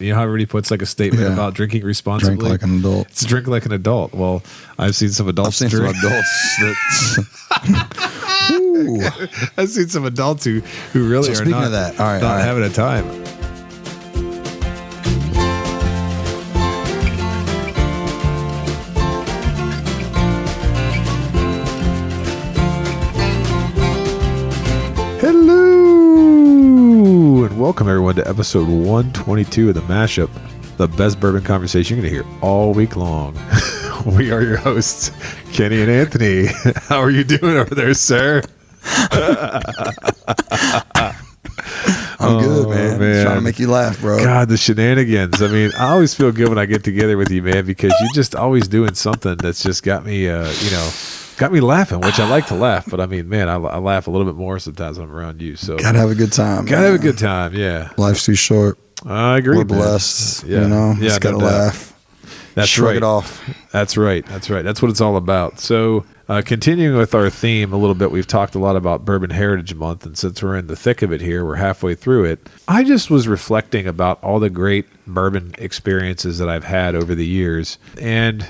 You know how everybody puts like a statement about drinking responsibly? Drink like an adult. It's drink like an adult. Well, I've seen some adults drink. I've seen some adults who really are not, of that, all right. having a time. Hello, and welcome everyone to episode 122 of the Mashup, the best bourbon conversation you're going to hear all week long. We are your hosts, Kenny and Anthony. How are you doing over there, sir? I'm good, man. Trying to make you laugh, bro. God, the shenanigans. I mean, I always feel good when I get together with you, man, because you're just always doing something that's just got me, got me laughing, which I like to laugh. But I mean, man, I laugh a little bit more sometimes when I'm around you. So gotta have a good time. Gotta have a good time, yeah. Life's too short. I agree. We're blessed. Yeah. You know, yeah, just gotta laugh. That's Shrug right. it off. That's right. That's right. That's what it's all about. So, continuing with our theme a little bit, we've talked a lot about Bourbon Heritage Month, and since we're in the thick of it here, we're halfway through it. I just was reflecting about all the great bourbon experiences that I've had over the years, and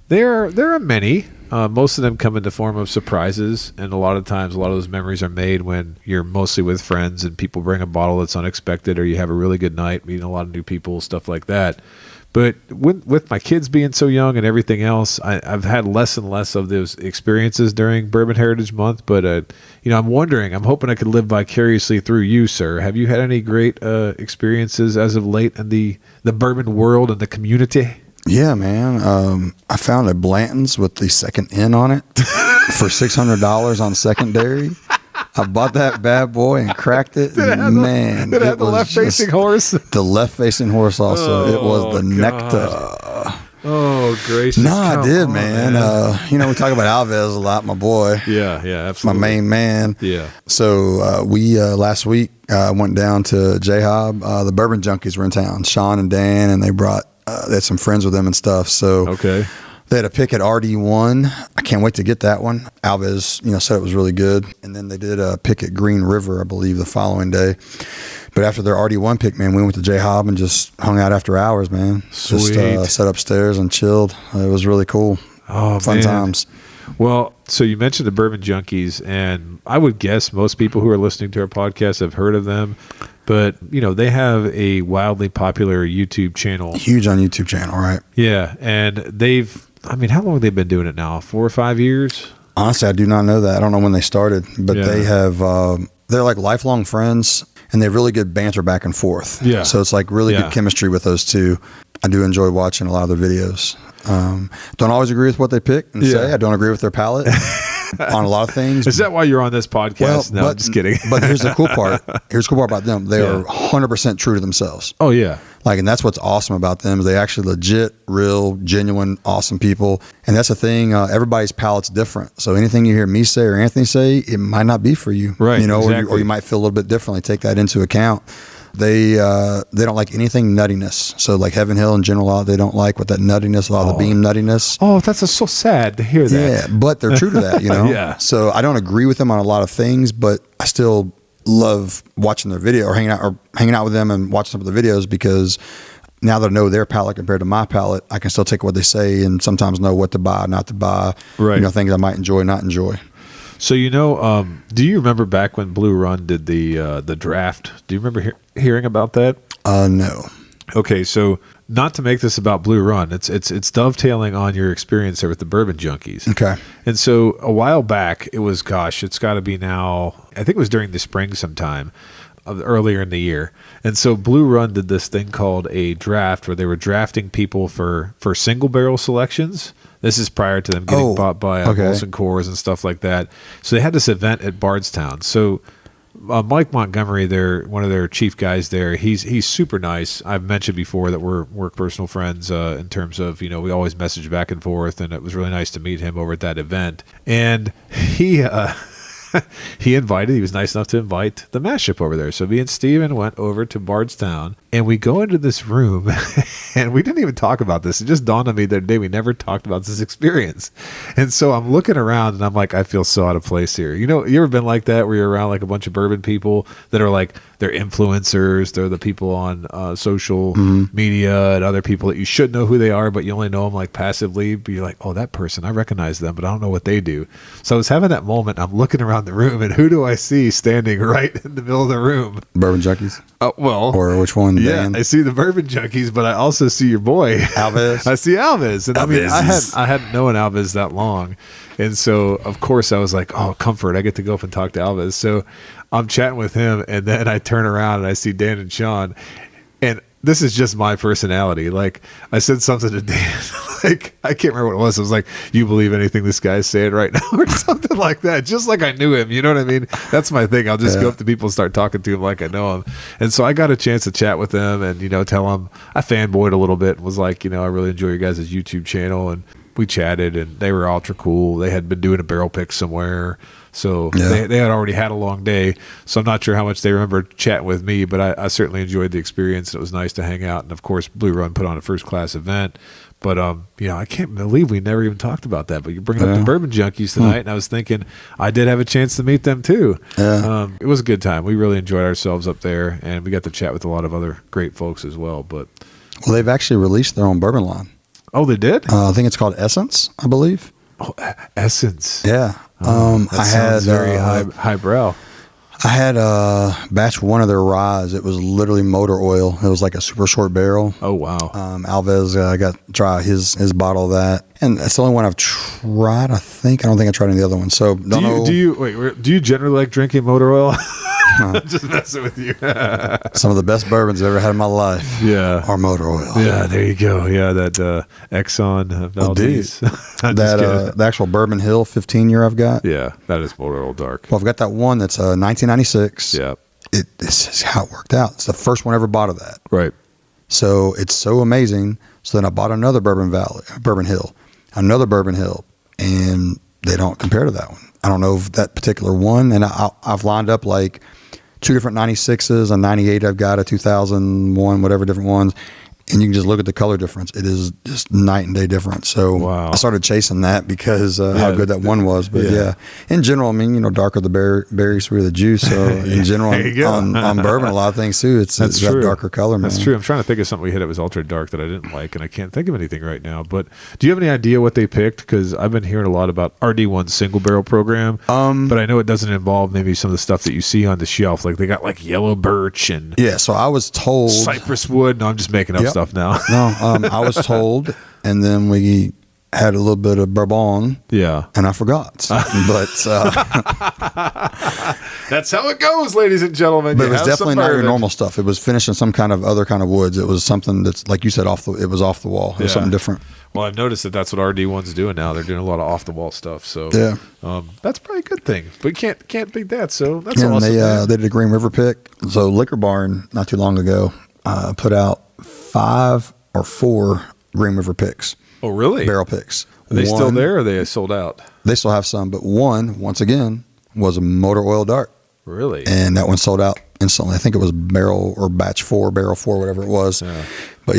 there are many. Most of them come in the form of surprises, and a lot of times, a lot of those memories are made when you're mostly with friends and people bring a bottle that's unexpected, or you have a really good night, meeting a lot of new people, stuff like that. But with my kids being so young and everything else, I've had less and less of those experiences during Bourbon Heritage Month. But, I'm hoping I could live vicariously through you, sir. Have you had any great experiences as of late in the bourbon world and the community? Yeah, man. I found a Blanton's with the second N on it for $600 on secondary. I bought that bad boy and cracked it. Did it have the left-facing horse? The left-facing horse also. It was the nectar. Oh, gracious. No, I did, man. We talk about Alves a lot, my boy. Yeah, absolutely. My main man. Yeah. So we, last week, went down to J-Hob. The Bourbon Junkies were in town, Sean and Dan, and they had some friends with them and stuff. So okay. They had a pick at RD1. I can't wait to get that one. Alves, said it was really good. And then they did a pick at Green River, I believe, the following day. But after their RD1 pick, man, we went to J-Hob and just hung out after hours, man. Sweet. Just sat upstairs and chilled. It was really cool. Oh, Fun man. times. Well, so you mentioned the Bourbon Junkies, and I would guess most people who are listening to our podcast have heard of them. But, they have a wildly popular YouTube channel. Huge on YouTube channel, right? Yeah, and how long have they been doing it now? 4 or 5 years? Honestly, I do not know that. I don't know when they started, but they have, they're like lifelong friends, and they have really good banter back and forth. Yeah. So it's like really good chemistry with those two. I do enjoy watching a lot of their videos. Don't always agree with what they pick and say. I don't agree with their palate on a lot of things. Is that why you're on this podcast? No, I'm just kidding. But here's the cool part. Here's the cool part about them. They are 100% true to themselves. Oh, yeah. And that's what's awesome about them. Is they actually legit, real, genuine, awesome people. And that's the thing. Everybody's palate's different. So anything you hear me say or Anthony say, it might not be for you. Right. Exactly. Or you might feel a little bit differently. Take that into account. They don't like anything nuttiness. So like Heaven Hill and General Law, they don't like what that nuttiness, a lot of the beam nuttiness. Oh, that's so sad to hear that. Yeah, but they're true to that, Yeah. So I don't agree with them on a lot of things, but I still love watching their video or hanging out with them and watching some of the videos, because now that I know their palate compared to my palate, I can still take what they say and sometimes know what to buy, not to buy. Right. Things I might enjoy, not enjoy. So, do you remember back when Blue Run did the draft? Do you remember hearing about that? No. Okay, so not to make this about Blue Run, it's dovetailing on your experience there with the Bourbon Junkies. Okay. And so a while back, it was, it's got to be now, I think it was during the spring sometime, earlier in the year. And so Blue Run did this thing called a draft, where they were drafting people for single barrel selections. This is prior to them getting bought by Molson Coors and stuff like that. So they had this event at Bardstown. So Mike Montgomery, one of their chief guys there, he's super nice. I've mentioned before that we're personal friends in terms of, we always message back and forth, and it was really nice to meet him over at that event. And he was nice enough to invite the Mashup over there. So me and Steven went over to Bardstown, and we go into this room And we didn't even talk about this. It just dawned on me the other day we never talked about this experience. And so I'm looking around and I'm like, I feel so out of place here. You know, you ever been like that where you're around like a bunch of bourbon people that are like, they're influencers, they're the people on social media and other people that you should know who they are, but you only know them like passively. But you're like, oh, that person, I recognize them, but I don't know what they do. So I was having that moment. I'm looking around the room, and who do I see standing right in the middle of the room? Bourbon junkies? Well, or which one? Yeah, Dan? I see the bourbon junkies, but I also see your boy Alves. I see Alves, and I mean, I hadn't known Alves that long, and so of course I was like, oh, comfort! I get to go up and talk to Alves. So I'm chatting with him, and then I turn around and I see Dan and Sean, and this is just my personality. Like, I said something to Dan, like, I can't remember what it was. I was like, you believe anything this guy's saying right now, or something like that. Just like I knew him. You know what I mean? That's my thing. I'll just go up to people and start talking to him like I know him. And so I got a chance to chat with them and, you know, tell them I fanboyed a little bit and was like, you know, I really enjoy your guys' YouTube channel. And we chatted, and they were ultra cool. They had been doing a barrel pick somewhere. So they had already had a long day. So I'm not sure how much they remember chatting with me, but I certainly enjoyed the experience. It was nice to hang out. And, of course, Blue Run put on a first-class event. But, you know, I can't believe we never even talked about that. But you're bringing up the Bourbon Junkies tonight, and I was thinking I did have a chance to meet them too. It was a good time. We really enjoyed ourselves up there, and we got to chat with a lot of other great folks as well. But they've actually released their own bourbon line. Oh, they did? I think it's called Essence, I believe. Oh, Essence. Yeah. I had very highbrow. I had batch one of their ryes. It was literally motor oil. It was like a super short barrel. Oh, wow. Alves, I got to try his bottle of that. And that's the only one I've tried, I think. I don't think I tried any of the other ones. So, do you generally like drinking motor oil? Just messing with you. Some of the best bourbons I've ever had in my life are motor oil. Yeah, there you go. Yeah, that Exxon Valdez. The actual Bourbon Hill 15-year I've got. Yeah, that is motor oil dark. Well, I've got that one that's 1996. Yeah. This is how it worked out. It's the first one I ever bought of that. Right. So it's so amazing. So then I bought another Bourbon Hill, and they don't compare to that one. I don't know if that particular one, and I've lined up like 2 different 96s, a 98 I've got, a 2001, whatever different ones, and you can just look at the color difference. It is just night and day difference. So I started chasing that because how good that one was. But in general, I mean, you know, darker the berry, sweeter the juice. So in general, on bourbon, a lot of things too, it's that darker color, man. That's true. I'm trying to think of something we hit that was ultra dark that I didn't like, and I can't think of anything right now. But do you have any idea what they picked? Because I've been hearing a lot about RD1's single barrel program, but I know it doesn't involve maybe some of the stuff that you see on the shelf. Like they got like yellow birch and so I was told cypress wood. No, I'm just making up stuff now. No, I was told, and then we had a little bit of bourbon. Yeah. And I forgot. But that's how it goes, ladies and gentlemen. But it was definitely not your normal stuff. It was finished in some kind of other kind of woods. It was something that's, like you said, it was off the wall. It was something different. Well, I've noticed that's what RD1's doing now. They're doing a lot of off the wall stuff. So that's probably a good thing. But you can't beat that. So that's awesome. They did a Green River pick. So Liquor Barn not too long ago put out 5 or 4 Green River picks. Oh, really? Barrel picks. Are they still there, or are they sold out? They still have some, but one, once again, was a motor oil dark. Really? And that one sold out instantly. I think it was barrel 4, whatever it was. Yeah. But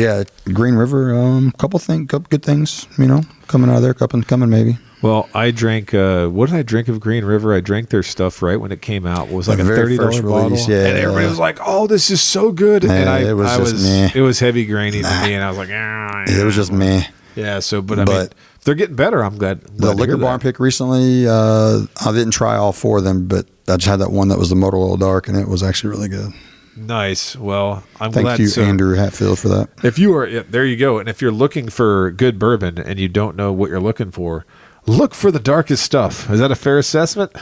Green River, couple good things, you know, coming out of there, coming maybe. Well, I drank, what did I drink of Green River? I drank their stuff right when it came out. It was like a $30 bottle. Release, and everybody was like, oh, this is so good. And it was heavy grainy to me, and I was like, it was just meh. Yeah, so, but I mean, they're getting better. I'm glad. The Liquor Barn pick recently, I didn't try all 4 of them, but I just had that one that was the motor oil dark, and it was actually really good. Nice. Well, I'm glad. Thank you, Andrew Hatfield, for that. If you are, there you go. And if you're looking for good bourbon and you don't know what you're looking for, look for the darkest stuff. Is that a fair assessment?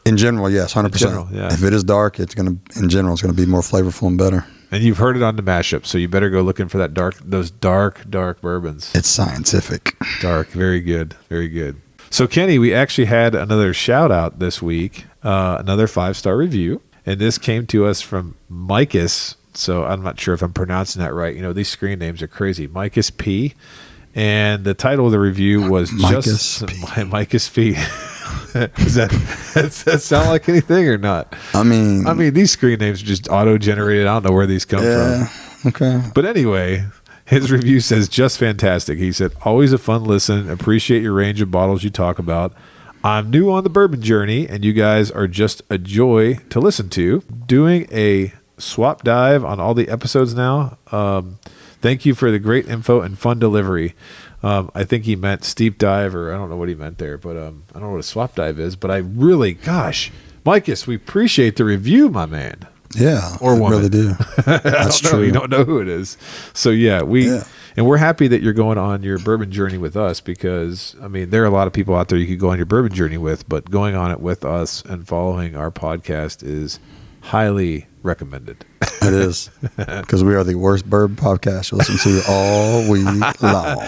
In general, yes, 100%. In general, If it is dark, it's going to be more flavorful and better. And you've heard it on the Mashup, so you better go looking for those dark bourbons. It's scientific. Dark. Very good. Very good. So, Kenny, we actually had another shout out this week, another 5-star review. And this came to us from Micus. So I'm not sure if I'm pronouncing that right. You know, these screen names are crazy. Micus P. And the title of the review was Micus P. Does that sound like anything or not? I mean, these screen names are just auto-generated. I don't know where these come from. Okay. But anyway, His review says, just fantastic. He said, always a fun listen. Appreciate your range of bottles you talk about. I'm new on the bourbon journey, and you guys are just a joy to listen to. Doing a swap dive on all the episodes now. Thank you for the great info and fun delivery. I think he meant steep dive, or I don't know what he meant there, but I don't know what a swap dive is. But I really, gosh, Micus, we appreciate the review, my man. Yeah, or woman. Really do. That's true. You don't know who it is. So and we're happy that you're going on your bourbon journey with us, because I mean, there are a lot of people out there you could go on your bourbon journey with, but going on it with us and following our podcast is highly recommended. It is, because we are the worst bourbon podcast you listen to all week long.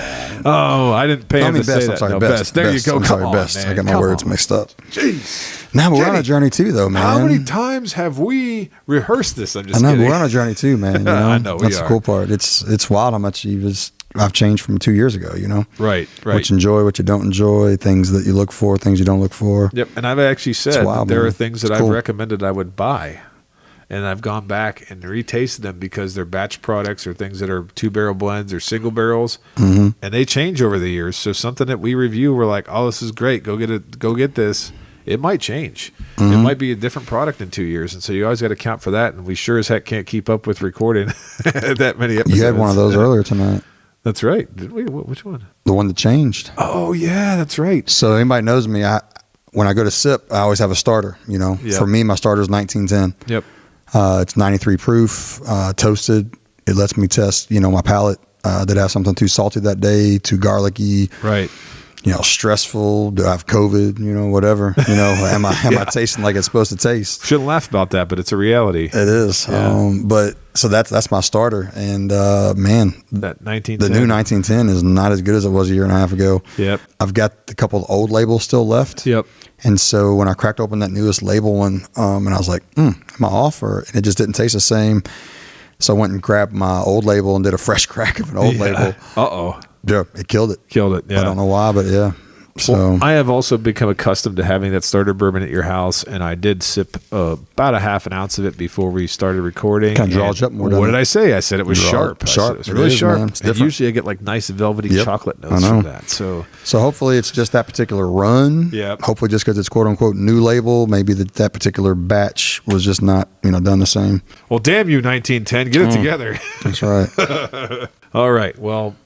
Oh, I didn't pay him to say that. I'm sorry, no, best. There you go. I'm sorry, best. Man. I got my words mixed up. Jeez. Now we're on a journey too, though, man. How many times have we rehearsed this? I'm just kidding. We're on a journey too, man. You know? I know that's the cool part. It's wild how much I've changed from 2 years ago. You know, right. What you enjoy, what you don't enjoy, things that you look for, things you don't look for. Yep. And I've actually said that there are things that I've recommended I would buy. And I've gone back and retasted them because they're batch products or things that are 2-barrel blends or single barrels, and they change over the years. So something that we review, we're like, "Oh, this is great. Go get this." It might change. It might be a different product in 2 years, and so you always got to account for that. And we sure as heck can't keep up with recording that many episodes. You had one of those earlier tonight. That's right. Did we? Which one? The one that changed. Oh yeah, that's right. So anybody knows me, when I go to sip, I always have a starter. You know, for me, my starter is 1910. Yep. It's 93 proof, toasted. It lets me test, my palate. Did I have something too salty that day, too garlicky? Right. Stressful. Do I have COVID? Whatever. Am I tasting like it's supposed to taste? Shouldn't laugh about that, but it's a reality. It is. Yeah. But so that's my starter, and man, that 1910. The new 1910 is not as good as it was a year and a half ago. Yep. I've got a couple of old labels still left. Yep. And so when I cracked open that newest label one, and I was like, am I off? And it just didn't taste the same. So I went and grabbed my old label and did a fresh crack of an old label. Uh-oh. Yeah, it killed it. Yeah. I don't know why, but yeah. So well, I have also become accustomed to having that starter bourbon at your house, and I did sip about a half an ounce of it before we started recording. Kind of draws you up more. What did I say? I said it was sharp. Sharp. It was really sharp. And usually I get like nice velvety chocolate notes from that. So hopefully it's just that particular run. Yeah. Hopefully just because it's quote unquote new label, maybe that particular batch was just not done the same. Well, damn you, 1910, get it together. That's right. All right. Well.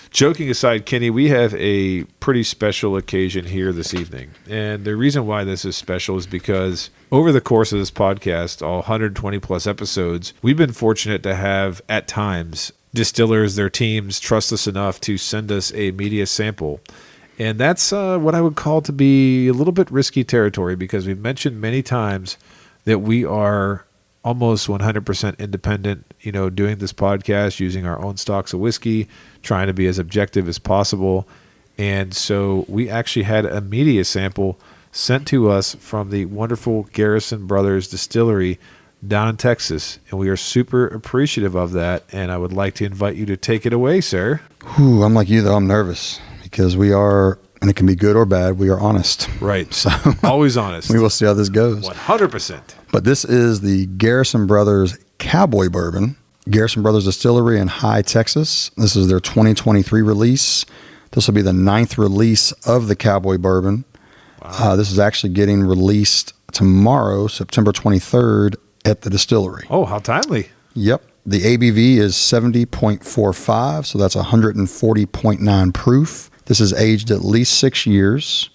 Joking aside, Kenny, we have a pretty special occasion here this evening. And the reason why this is special is because over the course of this podcast, all 120 plus episodes, we've been fortunate to have, at times, distillers, their teams, trust us enough to send us a media sample. And that's what I would call to be a little bit risky territory, because we've mentioned many times that we are almost 100% independent, doing this podcast, using our own stocks of whiskey, trying to be as objective as possible. And so we actually had a media sample sent to us from the wonderful Garrison Brothers distillery down in Texas. And we are super appreciative of that. And I would like to invite you to take it away, sir. Ooh, I'm like you, though. I'm nervous because we are, and it can be good or bad, we are honest. Right. So always honest. We will see how this goes. 100%. But this is the Garrison Brothers Cowboy Bourbon. Garrison Brothers Distillery in High, Texas. This is their 2023 release. This will be the 9th release of the Cowboy Bourbon. Wow. This is actually getting released tomorrow, September 23rd, at the distillery. Oh, how timely. Yep. The ABV is 70.45, so that's 140.9 proof. This is aged at least 6 years.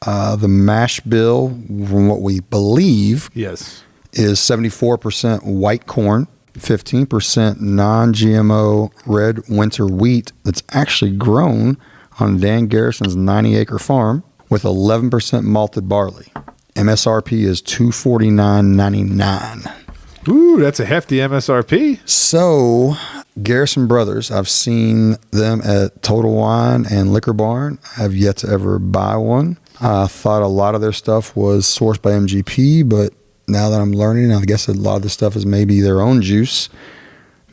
The mash bill, from what we believe, is 74% white corn, 15% non-GMO red winter wheat that's actually grown on Dan Garrison's 90-acre farm with 11% malted barley. MSRP is $249.99. Ooh, that's a hefty MSRP. So, Garrison Brothers, I've seen them at Total Wine and Liquor Barn. I have yet to ever buy one. I thought a lot of their stuff was sourced by MGP, but now that I'm learning, I guess a lot of this stuff is maybe their own juice.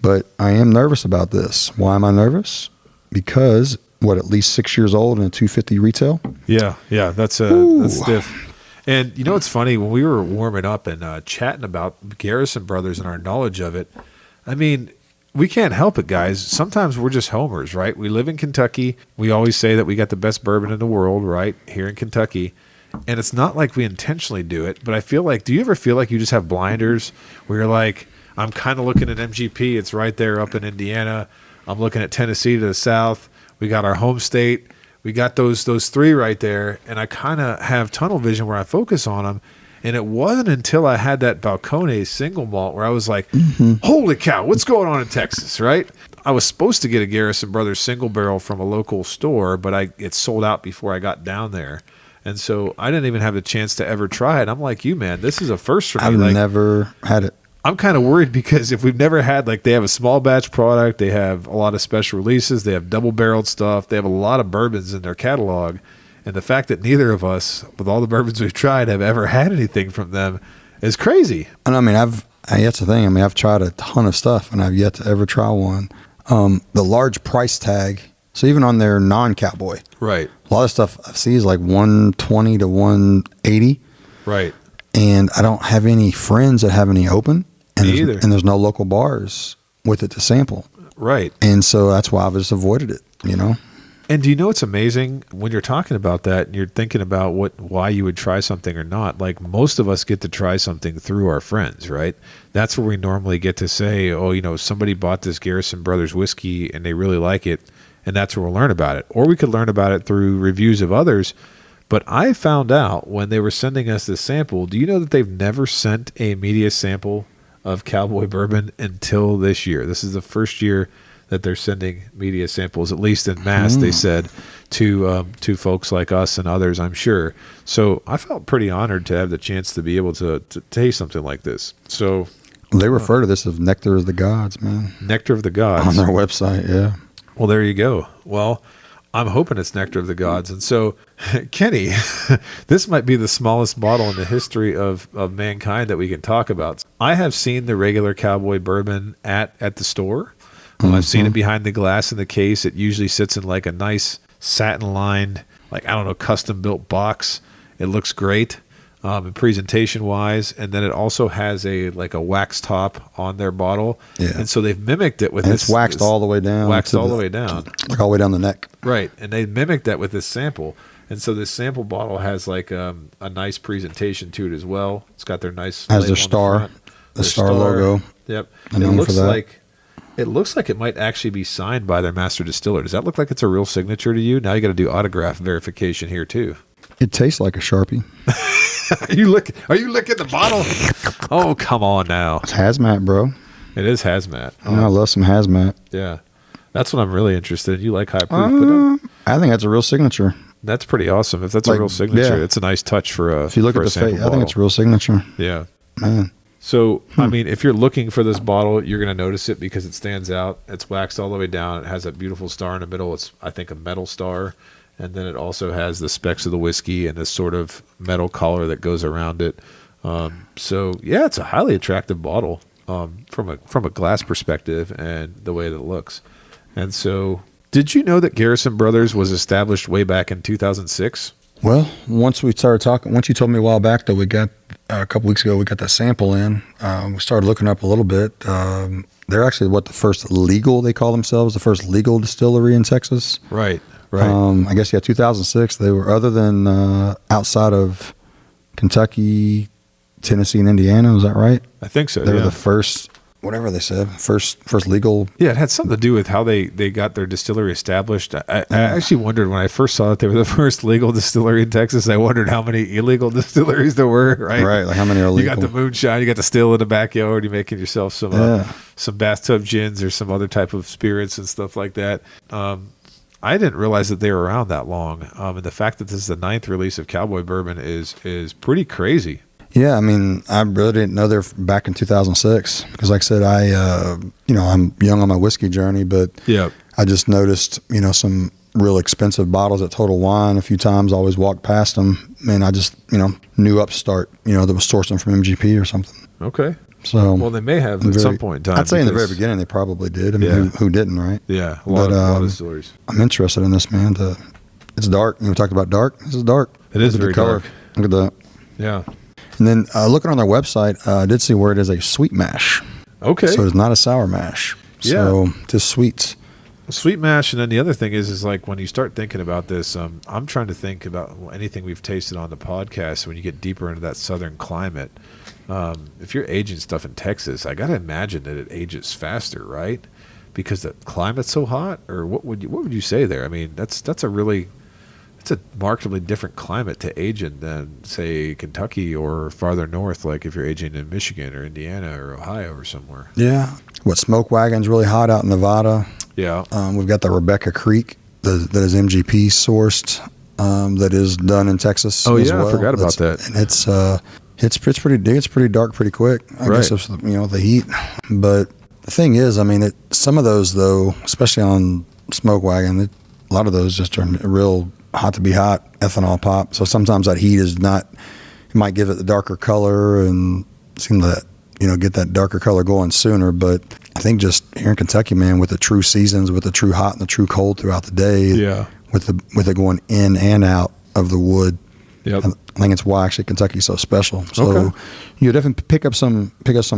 But I am nervous about this. Why am I nervous? Because, at least 6 years old and a $250 retail? Yeah, that's stiff. And it's funny, when we were warming up and chatting about Garrison Brothers and our knowledge of it, I mean, we can't help it, guys. Sometimes we're just homers, right? We live in Kentucky. We always say that we got the best bourbon in the world, right? Here in Kentucky. And it's not like we intentionally do it, but I feel like, do you ever feel like you just have blinders where you're like, I'm kind of looking at MGP. It's right there up in Indiana. I'm looking at Tennessee to the south. We got our home state. We got those three right there. And I kind of have tunnel vision where I focus on them. And it wasn't until I had that Balcones single malt where I was like, holy cow, what's going on in Texas, right? I was supposed to get a Garrison Brothers single barrel from a local store, but it sold out before I got down there. And so I didn't even have the chance to ever try it. I'm like you, man, this is a first for me. I've never had it. I'm kind of worried because if we've never had, like, they have a small batch product, they have a lot of special releases, they have double-barreled stuff, they have a lot of bourbons in their catalog. And the fact that neither of us, with all the bourbons we've tried, have ever had anything from them is crazy. And I mean, that's the thing. I mean, I've tried a ton of stuff, and I've yet to ever try one. The large price tag, so even on their non-Cowboy, right? A lot of stuff I see is like $120 to $180, right? And I don't have any friends that have any open, and Me either. And there's no local bars with it to sample, right? And so that's why I've just avoided it, you know. And do you know what's amazing when you're talking about that and you're thinking about why you would try something or not? Like, most of us get to try something through our friends, right? That's where we normally get to say, oh, you know, somebody bought this Garrison Brothers whiskey and they really like it, and that's where we'll learn about it. Or we could learn about it through reviews of others. But I found out when they were sending us this sample, do you know that they've never sent a media sample of Cowboy Bourbon until this year? This is the first year that they're sending media samples, at least in mass, they said, to folks like us and others, I'm sure. So I felt pretty honored to have the chance to be able to taste something like this. So they refer to this as Nectar of the Gods, man. Nectar of the Gods. On their website, yeah. Well, there you go. Well, I'm hoping it's Nectar of the Gods. And so, Kenny, this might be the smallest bottle in the history of mankind that we can talk about. I have seen the regular Cowboy Bourbon at the store. I've seen it behind the glass in the case. It usually sits in like a nice satin-lined, like, I don't know, custom-built box. It looks great presentation-wise. And then it also has a wax top on their bottle. Yeah. And so they've mimicked it with and it's waxed all the way down. Waxed all the way down. Like all the way down the neck. Right. And they mimicked that with this sample. And so this sample bottle has like a nice presentation to it as well. It's got their nice has their star. The star logo. Yep. It looks like it might actually be signed by their master distiller. Does that look like it's a real signature to you? Now you got to do autograph verification here too. It tastes like a Sharpie. Are you licking the bottle? Oh, come on now. It's hazmat, bro. It is hazmat. Oh. I love some hazmat. Yeah. That's what I'm really interested in. You like high proof? I think that's a real signature. That's pretty awesome. If that's a real signature, it's a nice touch for a. If you look at the face, I think it's a real signature. Yeah. Man. So, I mean, if you're looking for this bottle, you're going to notice it because it stands out. It's waxed all the way down. It has a beautiful star in the middle. It's, I think, a metal star. And then it also has the specks of the whiskey and this sort of metal collar that goes around it. So, yeah, it's a highly attractive bottle from a glass perspective and the way that it looks. And so, did you know that Garrison Brothers was established way back in 2006? Well, once we started talking, once you told me a while back that we got a couple weeks ago, we got that sample in. We started looking up a little bit. They're actually the first legal, they call themselves, the first legal distillery in Texas. Right. I guess, 2006. They were, other than outside of Kentucky, Tennessee, and Indiana. Was that right? I think so. They were the first, whatever they said, first legal. Yeah, it had something to do with how they got their distillery established. I actually wondered when I first saw that they were the first legal distillery in Texas. I wondered how many illegal distilleries there were. Right, like how many are legal? You got the moonshine, you got the still in the backyard. You're making yourself some bathtub gins or some other type of spirits and stuff like that. I didn't realize that they were around that long. And the fact that this is the 9th release of Cowboy Bourbon is pretty crazy. Yeah, I mean, I really didn't know they're back in 2006 because, like I said, I'm young on my whiskey journey, but I just noticed, some real expensive bottles at Total Wine a few times. I always walked past them, and I just, knew Upstart, that was sourcing from MGP or something. Okay. So, well, they may have at some point in time. I'd say in the very beginning they probably did. I mean, who didn't, right? Yeah, a lot of distilleries. I'm interested in this, man. It's dark. We talked about dark. This is dark. It is very dark. Look at that. Yeah. And then looking on their website, I did see where it is a sweet mash. Okay. So it's not a sour mash. So just sweets. Sweet mash, and then the other thing is like when you start thinking about this, I'm trying to think about anything we've tasted on the podcast. When you get deeper into that southern climate, if you're aging stuff in Texas, I gotta imagine that it ages faster, right? Because the climate's so hot. Or what would you say there? I mean, it's a markedly different climate to age in than say Kentucky or farther north, like if you're aging in Michigan or Indiana or Ohio or somewhere. Yeah. What Smoke Wagon's really hot out in Nevada. Yeah. We've got the Rebecca Creek that is MGP sourced, that is done in Texas. Oh, as yeah, well. I forgot about that. And it's pretty dark pretty quick. I guess it's, the heat. But the thing is, I mean, some of those though, especially on Smoke Wagon, a lot of those just are real hot to be hot ethanol pop. So sometimes that heat is not. It might give it the darker color and seem to get that darker color going sooner. But I think just here in Kentucky, man, with the true seasons, with the true hot and the true cold throughout the day, with it going in and out of the wood, I think it's why actually Kentucky's so special. So you definitely pick up some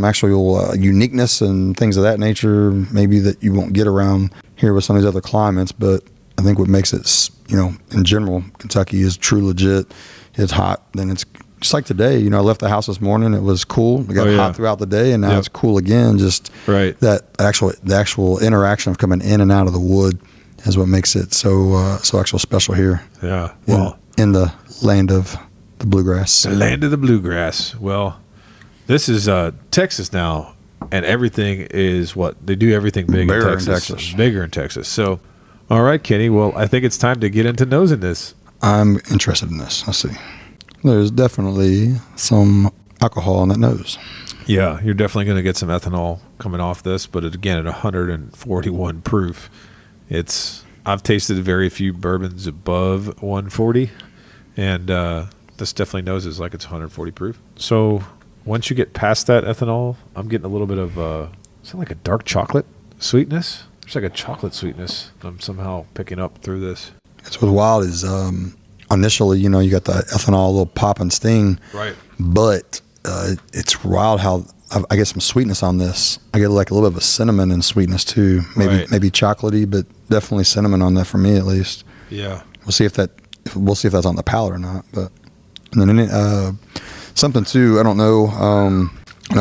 actual uniqueness and things of that nature, maybe that you won't get around here with some of these other climates. But I think what makes it, in general, Kentucky is true legit. It's hot, then it's just like today. I left the house this morning. It was cool. It got hot throughout the day, and now it's cool again. Just the actual interaction of coming in and out of the wood is what makes it so actual special here. Yeah. Well, in the land of the bluegrass. The land of the bluegrass. Well, this is Texas now, and everything is what they do. Everything big in Texas. Bigger in Texas. So, all right, Kenny. Well, I think it's time to get into nosing this. I'm interested in this. Let's see. There's definitely some alcohol in that nose. Yeah, you're definitely going to get some ethanol coming off this, but again, at 141 proof, I've tasted very few bourbons above 140, and this definitely noses like it's 140 proof. So once you get past that ethanol, I'm getting a little bit of like a dark chocolate sweetness. There's like a chocolate sweetness I'm somehow picking up through this. That's what's wild is initially, you got the ethanol, a little pop and sting. Right. But it's wild how I get some sweetness on this. I get like a little bit of a cinnamon and sweetness too. Maybe chocolatey, but definitely cinnamon on that for me at least. Yeah. We'll see if that's on the palate or not. But and then something too. I don't know. I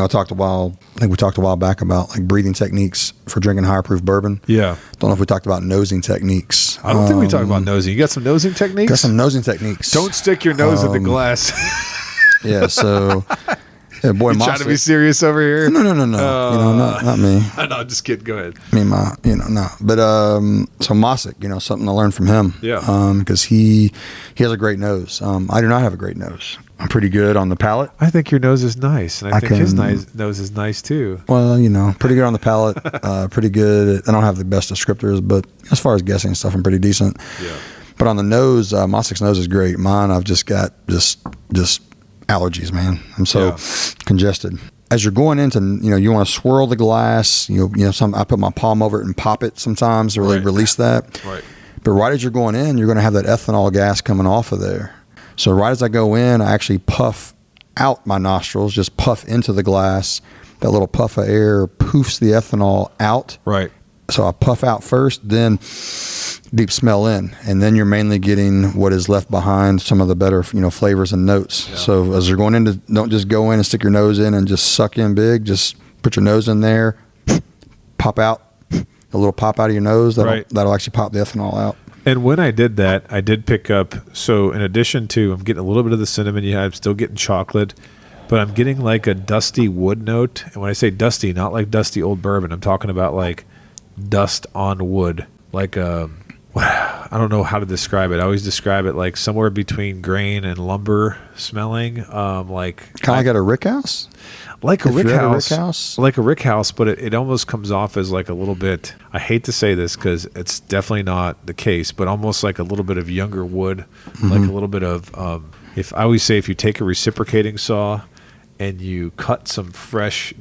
think we talked a while back about like breathing techniques for drinking higher proof bourbon. Yeah. Don't know if we talked about nosing techniques. I don't think we talked about nosing. You got some nosing techniques? Got some nosing techniques. Don't stick your nose in the glass. Yeah, so boy, you trying to be serious over here? No. Not me. I know, just kidding. Go ahead. No. But so Mosick, something to learn from him. Yeah. Because he has a great nose. I do not have a great nose. I'm pretty good on the palate. I think your nose is nice, and I think his nose is nice too. Well, pretty good on the palate. Pretty good. I don't have the best descriptors, but as far as guessing stuff, I'm pretty decent. Yeah. But on the nose, Mosick's nose is great. Mine, I've just got just allergies, man. I'm so congested. As you're going into, you want to swirl the glass. I put my palm over it and pop it sometimes to really release that. Right. But right as you're going in, you're going to have that ethanol gas coming off of there. So right as I go in, I actually puff out my nostrils, just puff into the glass. That little puff of air poofs the ethanol out. Right. So I puff out first, then deep smell in, and then you're mainly getting what is left behind, some of the better, flavors and notes. Yeah. So as you're going in, don't just go in and stick your nose in and just suck in big. Just put your nose in there, pop out, a little pop out of your nose. That'll actually pop the ethanol out. And when I did that, I did pick up, so in addition to, I'm getting a little bit of the cinnamon, I'm still getting chocolate, but I'm getting like a dusty wood note. And when I say dusty, not like dusty old bourbon, I'm talking about like dust on wood. Like I don't know how to describe it. I always describe it like somewhere between grain and lumber smelling. Like kind of like at a rick house? Like a rick house. Like a rick house, but it almost comes off as like a little bit, I hate to say this because it's definitely not the case, but almost like a little bit of younger wood, like a little bit of, if I always say if you take a reciprocating saw and you cut some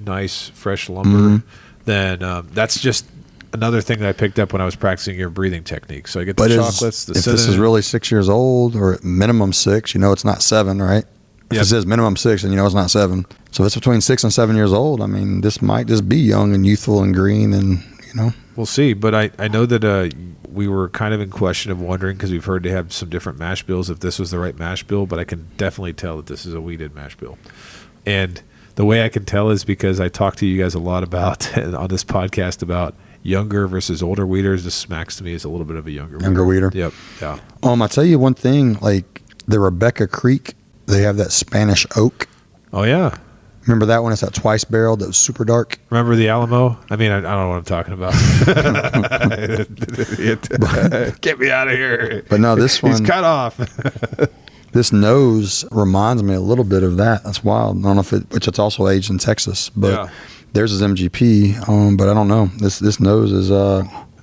nice fresh lumber, then that's just another thing that I picked up when I was practicing your breathing technique. So I get the chocolates, the cinnamon. If this is really 6 years old or minimum 6, it's not 7, right? If it says minimum 6, then it's not 7. So if it's between 6 and 7 years old, I mean, this might just be young and youthful and green and, We'll see. But I know that we were kind of in question of wondering, because we've heard they have some different mash bills, if this was the right mash bill, but I can definitely tell that this is a wheated mash bill. And the way I can tell is because I talked to you guys a lot about, on this podcast, about younger versus older wheaters. This smacks to me as a little bit of a younger wheater. Yep. Yeah. I'll tell you one thing, like the Rebecca Creek, they have that Spanish oak. Oh, yeah. Remember that one? It's that twice barrel that was super dark. Remember the Alamo? I mean, I don't know what I'm talking about. Get me out of here. But no, this one. He's cut off. This nose reminds me a little bit of that. That's wild. I don't know if which it's also aged in Texas, but theirs is MGP. But I don't know. This nose is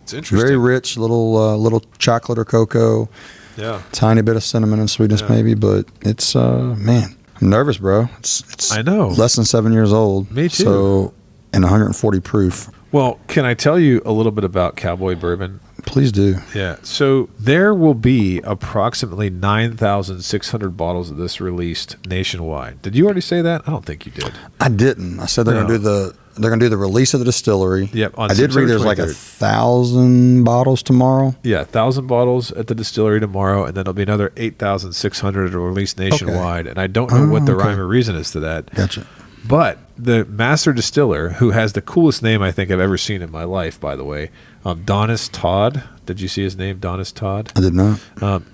it's interesting. Very rich, little chocolate or cocoa. Yeah. Tiny bit of cinnamon and sweetness maybe, but it's man. I'm nervous, bro. It's I know. Less than 7 years old. Me too. So, and 140 proof. Well, can I tell you a little bit about Cowboy Bourbon? Please do. Yeah. So there will be approximately 9,600 bottles of this released nationwide. Did you already say that? I don't think you did. I didn't. I said they're going to do the release of the distillery. Yep. I did read there's like 1,000 bottles tomorrow. Yeah, 1,000 bottles at the distillery tomorrow, and then there'll be another 8,600 released nationwide. Okay. And I don't know what the rhyme or reason is to that. Gotcha. But the master distiller, who has the coolest name I think I've ever seen in my life, by the way, Donis Todd. Did you see his name, Donis Todd? I did not.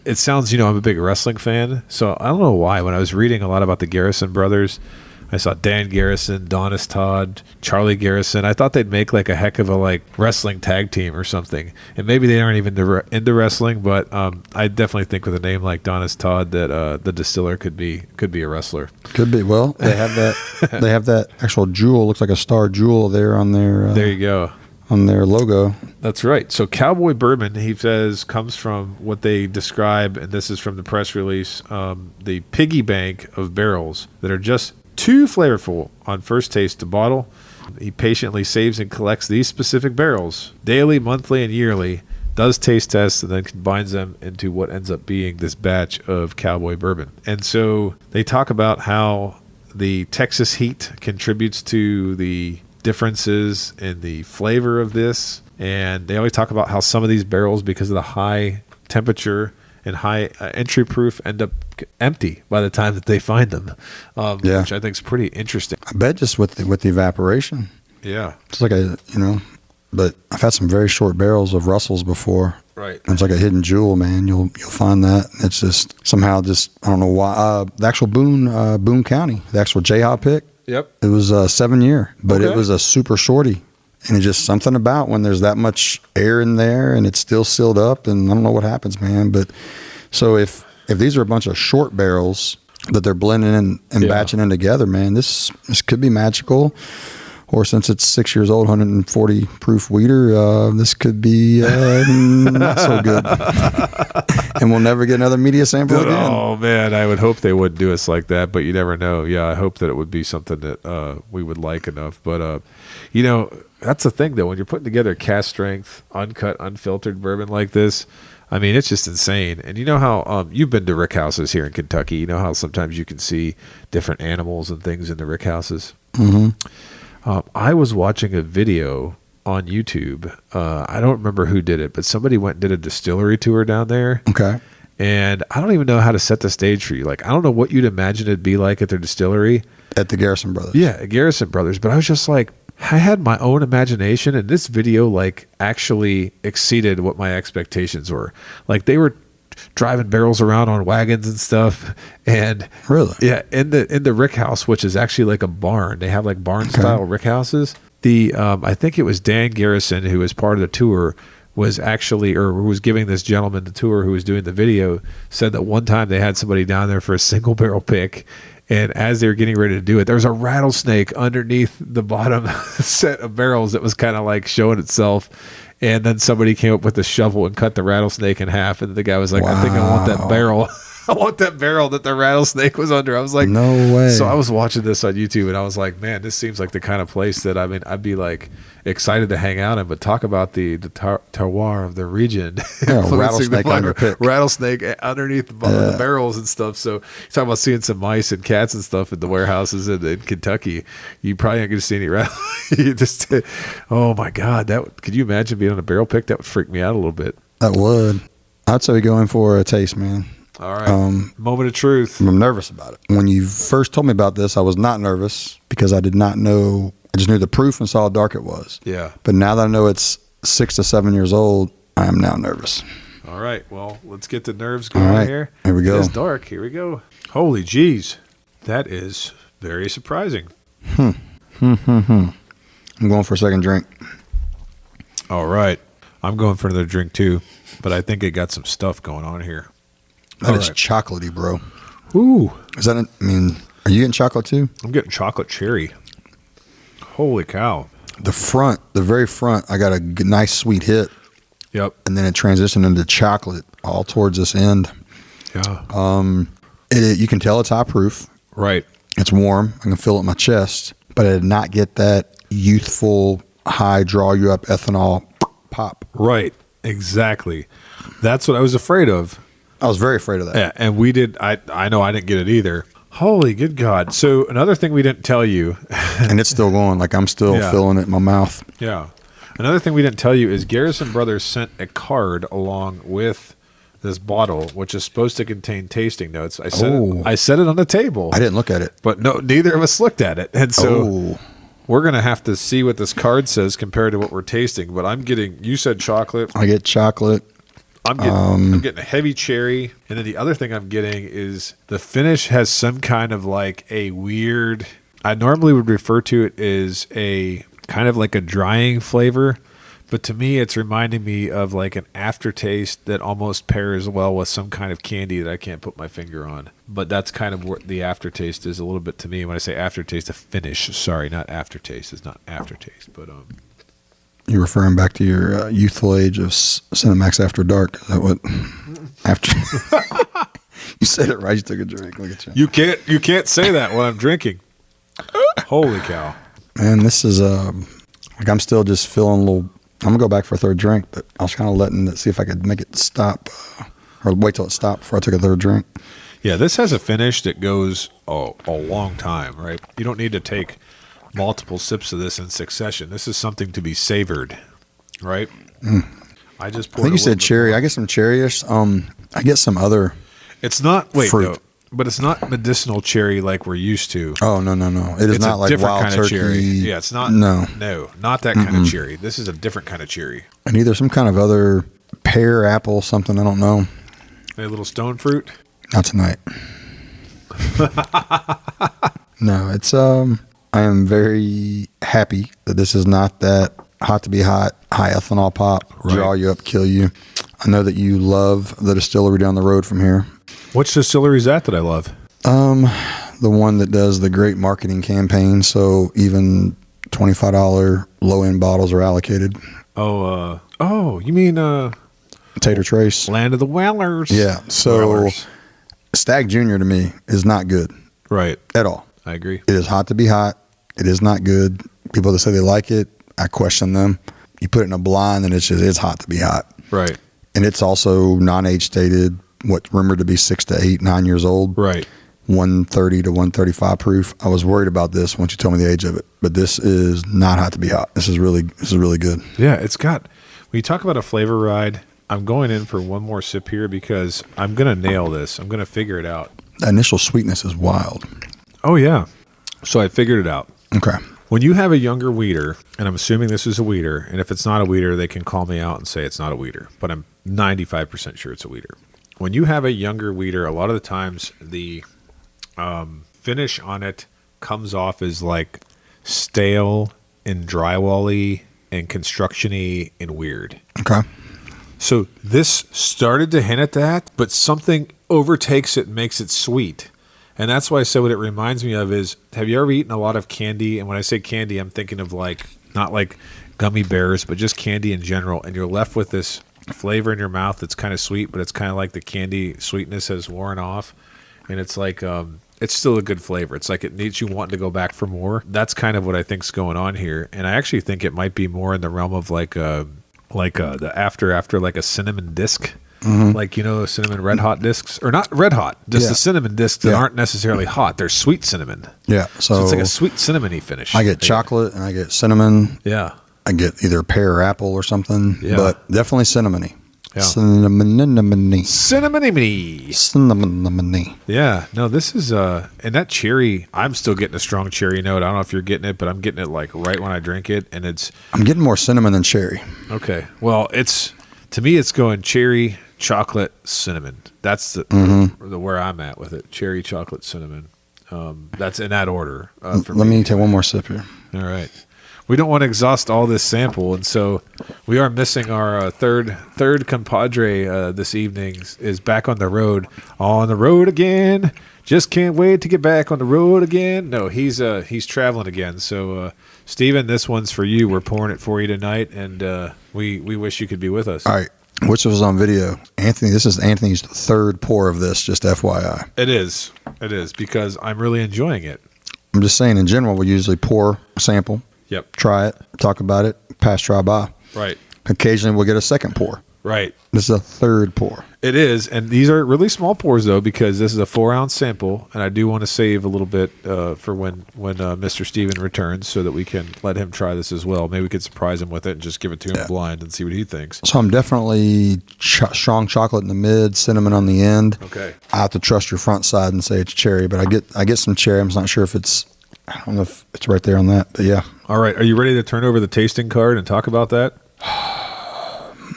It sounds, I'm a big wrestling fan, so I don't know why. When I was reading a lot about the Garrison Brothers, I saw Dan Garrison, Donis Todd, Charlie Garrison. I thought they'd make like a heck of a wrestling tag team or something. And maybe they aren't even into wrestling, but I definitely think with a name like Donis Todd that the distiller could be a wrestler. Could be. Well, they have that. They have that actual jewel. Looks like a star jewel there on their. There you go. On their logo. That's right. So Cowboy Bourbon, he says, comes from what they describe, and this is from the press release, the piggy bank of barrels that are just too flavorful on first taste to bottle. He patiently saves and collects these specific barrels daily, monthly, and yearly, does taste tests, and then combines them into what ends up being this batch of Cowboy Bourbon. And so they talk about how the Texas heat contributes to the differences in the flavor of this. And they always talk about how some of these barrels, because of the high temperature and high entry proof, end up empty by the time that they find them, which I think is pretty interesting. I bet just with the evaporation. Yeah. It's like but I've had some very short barrels of Russells before. Right. It's like a hidden jewel, man. You'll find that. It's just somehow I don't know why. The actual Boone County, the actual Jayhaw pick. Yep. It was a 7-year, but it was a super shorty. And it's just something about when there's that much air in there and it's still sealed up, and I don't know what happens, man. But so if these are a bunch of short barrels that they're blending in and batching in together, man, this could be magical. Or since it's 6 years old, 140 proof wheater, this could be not so good. And we'll never get another media sample again. Oh, man, I would hope they wouldn't do us like that, but you never know. Yeah, I hope that it would be something that we would like enough. But, that's the thing, though. When you're putting together cast strength, uncut, unfiltered bourbon like this, I mean, it's just insane. And you know how you've been to rick houses here in Kentucky. You know how sometimes you can see different animals and things in the rick houses? Mm-hmm. I was watching a video on YouTube. I don't remember who did it, but somebody went and did a distillery tour down there. Okay. And I don't even know how to set the stage for you. Like, I don't know what you'd imagine it'd be like at their distillery. At the Garrison Brothers. Yeah, at Garrison Brothers. But I was just like, I had my own imagination, and this video actually exceeded what my expectations were. Like, they were driving barrels around on wagons and stuff, and really, in the rick house, which is actually like a barn. They have like barn style rick houses. I think it was Dan Garrison, who was part of the tour, was giving this gentleman the tour who was doing the video, said that one time they had somebody down there for a single barrel pick, and as they were getting ready to do it, there was a rattlesnake underneath the bottom set of barrels that was kind of like showing itself. And then somebody came up with a shovel and cut the rattlesnake in half. And the guy was like, wow. I think I want that barrel. I want that barrel that the rattlesnake was under. I was like, no way. So I was watching this on YouTube and I was like, man, this seems like the kind of place that, I mean, I'd be like excited to hang out in, but talk about the terroir of the region. Rattlesnake under pick. Rattlesnake underneath the barrels and stuff. So you're talking about seeing some mice and cats and stuff in the warehouses in Kentucky. You probably aren't going to see any rattlesnakes. Oh my God. Could you imagine being on a barrel pick? That would freak me out a little bit. That would. I'd say go in for a taste, man. All right. Moment of truth. I'm nervous about it. When you first told me about this, I was not nervous because I did not know. I just knew the proof and saw how dark it was. Yeah. But now that I know it's 6 to 7 years old, I am now nervous. All right. Well, let's get the nerves going here. Here we go. It is dark. Here we go. Holy jeez. That is very surprising. I'm going for a second drink. All right. I'm going for another drink too, but I think it got some stuff going on here. That is chocolatey, bro. Ooh. Is that, are you getting chocolate too? I'm getting chocolate cherry. Holy cow. The very front, I got a nice sweet hit. Yep. And then it transitioned into chocolate all towards this end. Yeah. You can tell it's high proof. Right. It's warm. I can feel it in my chest, but I did not get that youthful, high, draw you up ethanol pop. Right. Exactly. That's what I was afraid of. I was very afraid of that. Yeah. And I know I didn't get it either. Holy good God. So another thing we didn't tell you. And it's still going. Like I'm still feeling it in my mouth. Yeah. Another thing we didn't tell you is Garrison Brothers sent a card along with this bottle, which is supposed to contain tasting notes. I set it on the table. I didn't look at it. But no, neither of us looked at it. And so we're going to have to see what this card says compared to what we're tasting. But I'm getting, you said chocolate. I get chocolate. I'm getting a heavy cherry. And then the other thing I'm getting is the finish has some kind of like a weird, I normally would refer to it as a kind of like a drying flavor. But to me, it's reminding me of like an aftertaste that almost pairs well with some kind of candy that I can't put my finger on. But that's kind of what the aftertaste is a little bit to me. When I say aftertaste, a finish. Sorry, not aftertaste. It's not aftertaste. But you're referring back to your youthful age of Cinemax After Dark. Is that what? After you said it right. You took a drink. Look at you. You can't say that while I'm drinking. Holy cow! Man, this is like I'm still just feeling a little. I'm gonna go back for a third drink, but I was kind of letting it see if I could make it stop, or wait till it stopped before I took a third drink. Yeah, this has a finish that goes a long time, right? You don't need to take multiple sips of this in succession. This is something to be savored, right? I just poured. I think you said cherry. I get some cherry-ish. I get some other. It's not fruit. No, but it's not medicinal cherry like we're used to. Oh no! It is not like wild kind turkey. Of cherry. Yeah, it's not. No, not that kind of cherry. This is a different kind of cherry. And either some kind of other pear, apple, something. I don't know. A little stone fruit. Not tonight. No, it's I am very happy that this is not that hot to be hot, high ethanol pop, draw you up, kill you. I know that you love the distillery down the road from here. Which distillery is that I love? The one that does the great marketing campaign. So even $25 low end bottles are allocated. You mean Tater Trace, Land of the Whalers? Yeah. So Stag Junior to me is not good, right? At all. I agree. It is hot to be hot. It is not good. People that say they like it, I question them. You put it in a blind, and it's hot to be hot, right? And it's also non-age stated. What rumored to be 6 to 8, 9 years old, right? 130 to 135 proof. I was worried about this once you told me the age of it, but this is not hot to be hot. This is really good. Yeah, it's got. When you talk about a flavor ride, I'm going in for one more sip here because I'm gonna nail this. I'm gonna figure it out. The initial sweetness is wild. Oh yeah, so I figured it out. Okay. When you have a younger weeder, and I'm assuming this is a weeder, and if it's not a weeder, they can call me out and say it's not a weeder, but I'm 95% sure it's a weeder. When you have a younger weeder, a lot of the times the finish on it comes off as like stale and drywall-y and construction-y and weird. Okay. So this started to hint at that, but something overtakes it and makes it sweet. And that's why I said what it reminds me of is, have you ever eaten a lot of candy? And when I say candy, I'm thinking of like, not like gummy bears, but just candy in general. And you're left with this flavor in your mouth that's kind of sweet, but it's kind of like the candy sweetness has worn off, and it's like it's still a good flavor. It's like it needs you wanting to go back for more. That's kind of what I think's going on here, and I actually think it might be more in the realm of like the after like a cinnamon disc. Like, cinnamon red hot discs, or not red hot, just the cinnamon discs that aren't necessarily hot. They're sweet cinnamon. Yeah. So it's like a sweet cinnamony finish. I get chocolate and I get cinnamon. Yeah. I get either pear or apple or something, but definitely cinnamony. Yeah. Cinnamony. Yeah. No, this is, and that cherry, I'm still getting a strong cherry note. I don't know if you're getting it, but I'm getting it like right when I drink it. And I'm getting more cinnamon than cherry. Okay. Well, to me, it's going cherry, chocolate, cinnamon. That's the where I'm at with it. Cherry, chocolate, cinnamon. That's in that order. Let me take one more sip here. All right. We don't want to exhaust all this sample, and so we are missing our third compadre this evening. Is back on the road. On the road again. Just can't wait to get back on the road again. No, he's traveling again. So, Steven, this one's for you. We're pouring it for you tonight, and we wish you could be with us. All right. Which was on video. Anthony, this is Anthony's third pour of this, just FYI. It is, because I'm really enjoying it. I'm just saying, in general, we usually pour, sample, try it, talk about it, pass, try, buy. Right. Occasionally, we'll get a second pour. Right. This is a third pour. It is, and these are really small pours, though, because this is a 4-ounce sample, and I do want to save a little bit for when Mr. Steven returns so that we can let him try this as well. Maybe we could surprise him with it and just give it to him blind and see what he thinks. So I'm definitely strong chocolate in the mid, cinnamon on the end. Okay. I have to trust your front side and say it's cherry, but I get some cherry. I'm not sure if I don't know if it's right there on that, but yeah. All right. Are you ready to turn over the tasting card and talk about that?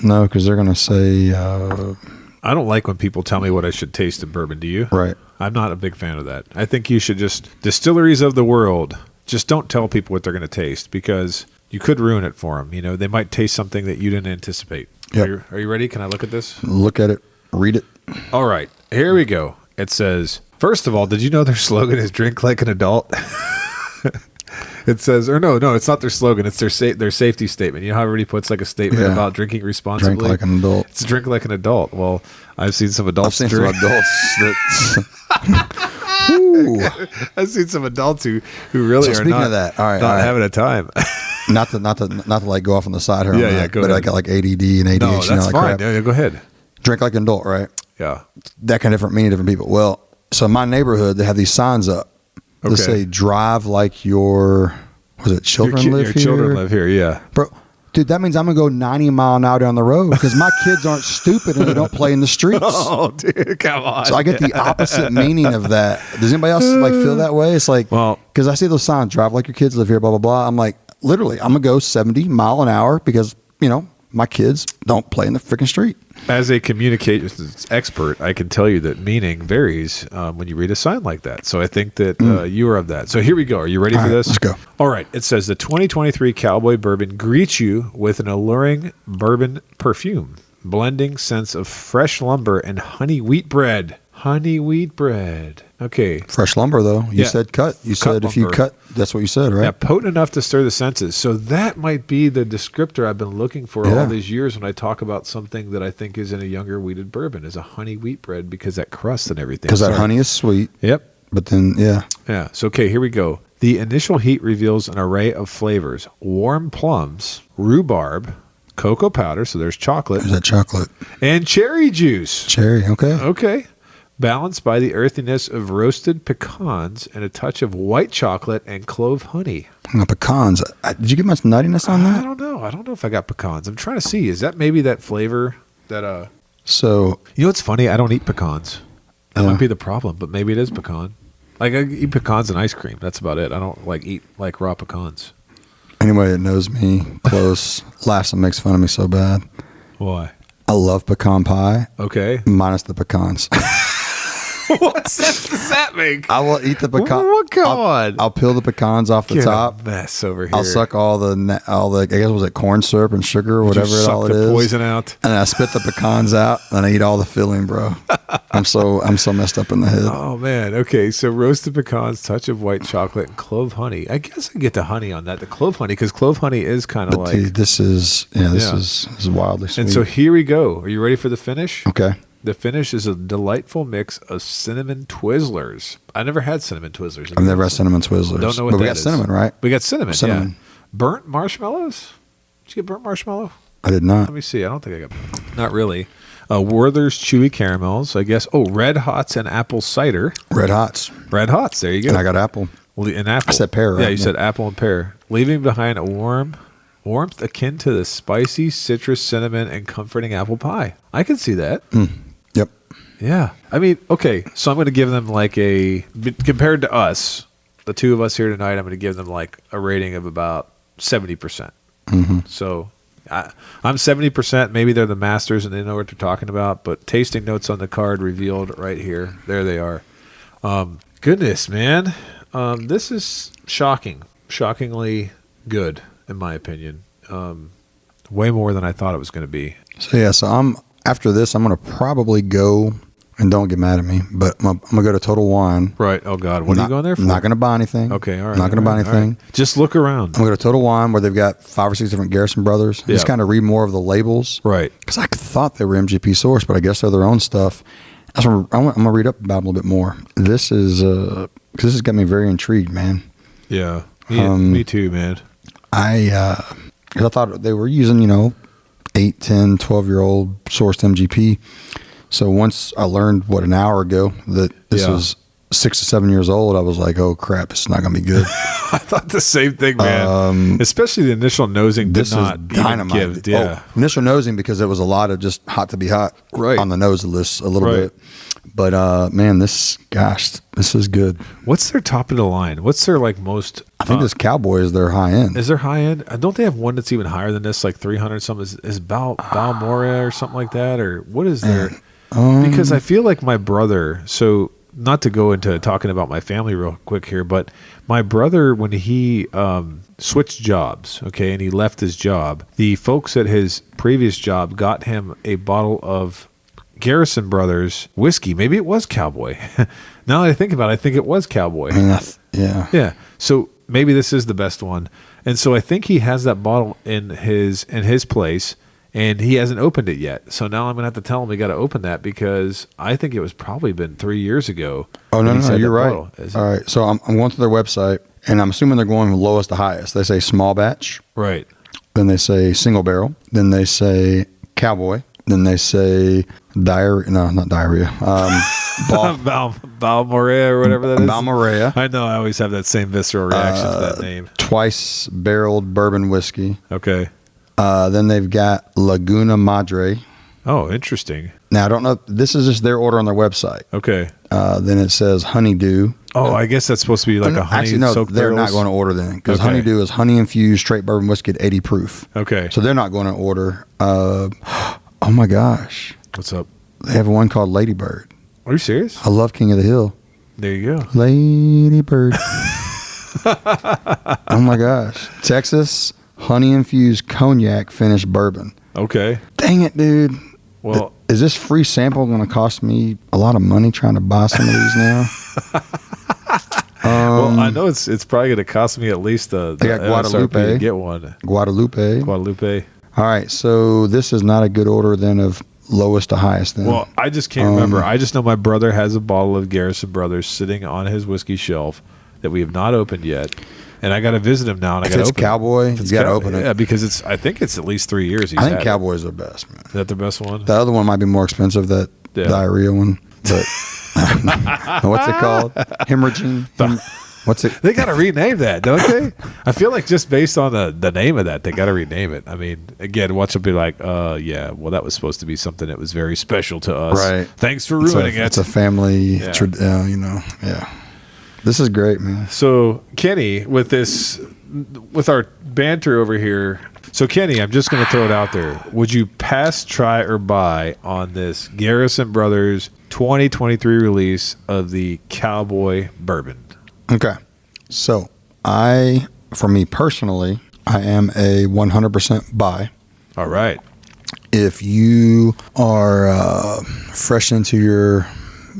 No, because they're going to say... I don't like when people tell me what I should taste in bourbon. Do you? Right. I'm not a big fan of that. I think you should distilleries of the world, just don't tell people what they're going to taste, because you could ruin it for them. They might taste something that you didn't anticipate. Yep. Are you ready? Can I look at this? Look at it. Read it. All right. Here we go. It says, first of all, did you know their slogan is drink like an adult? It says, or no, it's not their slogan. It's their safety statement. You know how everybody puts like a statement about drinking responsibly? Drink like an adult. It's drink like an adult. Well, I've seen some adults I've seen some adults who really are not, of that, having a time. not to like go off on the side here. Go but ahead. I got like ADD and ADHD. No, that's fine. Yeah, go ahead. Drink like an adult, right? Yeah. That kind of different meaning to different people. Well, so in my neighborhood, they have these signs up. They say drive like your children live here? Your children live here, yeah. Bro, dude, that means I'm going to go 90 mile an hour down the road because my kids aren't stupid and they don't play in the streets. Oh, dude, come on. So I get the opposite meaning of that. Does anybody else feel that way? It's like, because I see those signs, drive like your kids live here, blah, blah, blah. I'm like, literally, I'm going to go 70 mile an hour because, my kids don't play in the freaking street. As a communications expert, I can tell you that meaning varies when you read a sign like that. So I think that you are of that. So here we go. Are you ready for this? Let's go. All right. It says the 2023 Cowboy Bourbon greets you with an alluring bourbon perfume, blending scents of fresh lumber and honey wheat bread. Honey wheat bread. Okay. Fresh lumber, though. You said cut. You said if you cut, that's what you said, right? Yeah, potent enough to stir the senses. So that might be the descriptor I've been looking for all these years when I talk about something that I think is in a younger wheated bourbon, is a honey wheat bread, because that crust and everything. Because that honey is sweet. Yep. But then, Yeah. So, okay, here we go. The initial heat reveals an array of flavors: warm plums, rhubarb, cocoa powder, so there's chocolate. There's that chocolate. And cherry juice. Cherry, okay. Okay. Balanced by the earthiness of roasted pecans and a touch of white chocolate and clove honey. Now, pecans. Did you get much nuttiness on that? I don't know. I don't know if I got pecans. I'm trying to see. Is that maybe that flavor that So, what's funny? I don't eat pecans. That might be the problem, but maybe it is pecan. Like, I eat pecans and ice cream. That's about it. I don't eat raw pecans. Anybody that knows me close laughs and makes fun of me so bad. Why? I love pecan pie. Okay. Minus the pecans. What sense does that make? I will eat the pecan. What? Come on. I'll peel the pecans off the Get top. A mess over here. I'll suck all the I guess was it corn syrup and sugar or whatever it all suck the is. Poison out. And I spit the pecans out and I eat all the filling, bro. I'm so messed up in the head. Oh man. Okay. So roasted pecans, touch of white chocolate, and clove honey. I guess I get the honey on that. The clove honey, because clove honey is kind of like. Dude, this is wildly sweet. And so here we go. Are you ready for the finish? Okay. The finish is a delightful mix of cinnamon Twizzlers. I never had cinnamon Twizzlers. I've never had cinnamon Twizzlers. Don't know what but that we got is. cinnamon, right? We got cinnamon. Cinnamon. Yeah. Burnt marshmallows? Did you get burnt marshmallow? I did not. Let me see. I don't think I got. Not really. Werther's chewy caramels, I guess. Oh, Red Hots and apple cider. Red Hots. Red Hots. There you go. And I got apple. Well, an apple. I said pear, right? Yeah, you said apple and pear. Leaving behind a warmth akin to the spicy citrus, cinnamon, and comforting apple pie. I can see that. Yep. Yeah. I mean, okay, so I'm going to give them like compared to us, the two of us here tonight, I'm going to give them like a rating of about 70%. So I'm 70%. Maybe they're the masters and they know what they're talking about, but tasting notes on the card revealed right here. There they are. Goodness, man. This is shockingly good, in my opinion. Way more than I thought it was going to be. So yeah, after this, I'm going to probably go, and don't get mad at me, but I'm going to go to Total Wine. Right. Oh, God. What are you going there for? I'm not going to buy anything. Okay. All right. I'm not going to buy anything. Right. Just look around. I'm going to go to Total Wine where they've got 5 or 6 different Garrison Brothers. Just kind of read more of the labels. Right. Because I thought they were MGP sourced, but I guess they're their own stuff. I'm going to read up about it a little bit more. This is, because this has got me very intrigued, man. Yeah. Me too, man. I thought they were using, 8, 10, 12-year-old sourced MGP. So once I learned, an hour ago that this was 6 to 7 years old, I was like, oh, crap, it's not going to be good. I thought the same thing, man. Especially the initial nosing did not dynamite. Yeah. Initial nosing because there was a lot of just hot to be hot on the nose list a little bit. But, man, this is good. What's their top of the line? What's their, most... I think this Cowboy is their high end. Is their high end? Don't they have one that's even higher than this, like 300 something? Is Balmoral or something like that? Or what is their... because I feel like my brother... So, not to go into talking about my family real quick here, but my brother, when he switched jobs, okay, and he left his job, the folks at his previous job got him a bottle of Garrison Brothers whiskey. Maybe it was Cowboy. Now that I think about it, I think it was Cowboy. Yeah. So maybe this is the best one. And so I think he has that bottle in his place, and he hasn't opened it yet. So now I'm going to have to tell him we got to open that because I think it was probably been 3 years ago. Oh, no, you're right. All right. So I'm going to their website, and I'm assuming they're going from lowest to highest. They say small batch. Right. Then they say single barrel. Then they say Cowboy. Then they say not diarrhea. Balmoral or whatever that is. Balmoral. I know. I always have that same visceral reaction to that name. Twice barreled bourbon whiskey. Okay. Then they've got Laguna Madre. Oh, interesting. Now, I don't know. This is just their order on their website. Okay. Then it says Honeydew. Oh, I guess that's supposed to be like a honey soaked they're not going to order then because Honeydew is honey infused straight bourbon whiskey at 80 proof. Okay. So they're not going to order. Oh my gosh. What's up? They have one called Ladybird. Are you serious? I love King of the Hill. There you go. Ladybird. Oh my gosh. Texas honey infused cognac finished bourbon. Okay. Dang it, dude. Well, is this free sample going to cost me a lot of money trying to buy some of these now? Well, I know it's probably going to cost me at least the Guadalupe MSRP to get one. Guadalupe. All right, so this is not a good order then of lowest to highest then. Well, I just can't remember. I just know my brother has a bottle of Garrison Brothers sitting on his whiskey shelf that we have not opened yet. And I got to visit him now, and I got to open Cowboy, you got to open it. Yeah, because I think it's at least 3 years. I think Cowboy's the best, man. Is that the best one? The other one might be more expensive, that diarrhea one. But what's it called? Hemorrhaging? What's it? They got to rename that, don't they? I feel like just based on the name of that, they got to rename it. I mean, again, watch them be like, yeah, well, that was supposed to be something that was very special to us. Right. Thanks for ruining it. It's a family, yeah. This is great, man. So, Kenny, with our banter over here, so Kenny, I'm just going to throw it out there. Would you pass, try, or buy on this Garrison Brothers 2023 release of the Cowboy Bourbon. Okay. So for me personally, I am a 100% buy. All right. If you are fresh into your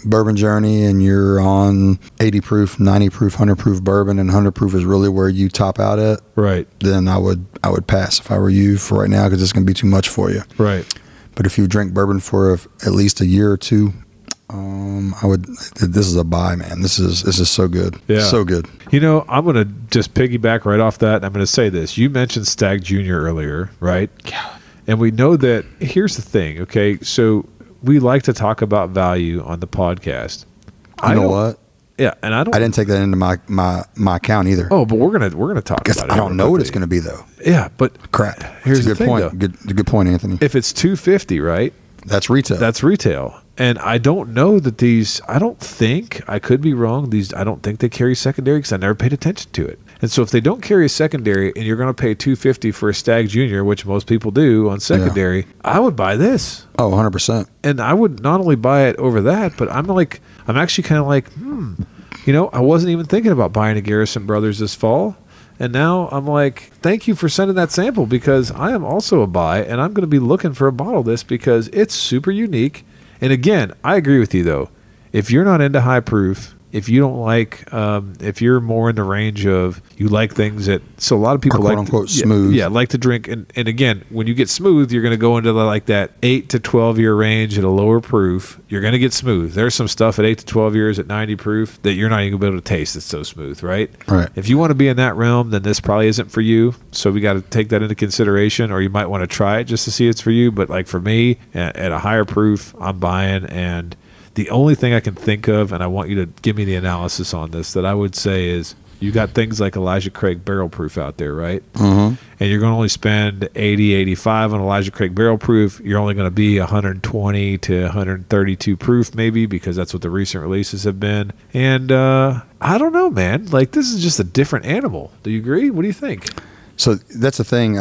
bourbon journey and you're on 80 proof, 90 proof, 100 proof bourbon, and 100 proof is really where you top out at, right, then I would pass if I were you for right now, because it's going to be too much for you. Right. But if you drink bourbon for at least a year or two, this is a buy, man. This is so good. Yeah. So good. You know, I'm going to just piggyback right off that. I'm going to say this. You mentioned Stag Jr. earlier, right? Yeah. And we know that, here's the thing, okay? So we like to talk about value on the podcast. You know what? Yeah, and I didn't take that into my account either. Oh, but we're gonna talk about it. I don't know what it's gonna be though. Yeah, but crap. Here's a good point. Good point, Anthony. If it's $250, right? That's retail. That's retail. And I don't know that these. I don't think, I could be wrong. I don't think they carry secondary because I never paid attention to it. And so if they don't carry a secondary and you're going to pay $250 for a Stag Junior, which most people do on secondary, I would buy this. Oh, 100%. And I would not only buy it over that, but I'm actually kind of like, you know, I wasn't even thinking about buying a Garrison Brothers this fall. And now I'm like, thank you for sending that sample, because I am also a buy, and I'm going to be looking for a bottle of this because it's super unique. And again, I agree with you though. If you're not into high proof, if you don't like, if you're more in the range of, you like things that, so a lot of people quote like unquote smooth. Yeah, like to drink. And again, when you get smooth, you're going to go into like that 8 to 12 year range at a lower proof. You're going to get smooth. There's some stuff at 8 to 12 years at 90 proof that you're not even going to be able to taste. It's so smooth, right? Right. If you want to be in that realm, then this probably isn't for you. So we got to take that into consideration, or you might want to try it just to see it's for you. But like for me, at a higher proof, I'm buying. And the only thing I can think of, and I want you to give me the analysis on this, that I would say is, you got things like Elijah Craig barrel proof out there, right? Mm-hmm. And you're going to only spend 80, 85 on Elijah Craig barrel proof. You're only going to be 120 to 132 proof maybe, because that's what the recent releases have been. And I don't know, man. Like, this is just a different animal. Do you agree? What do you think? So that's the thing.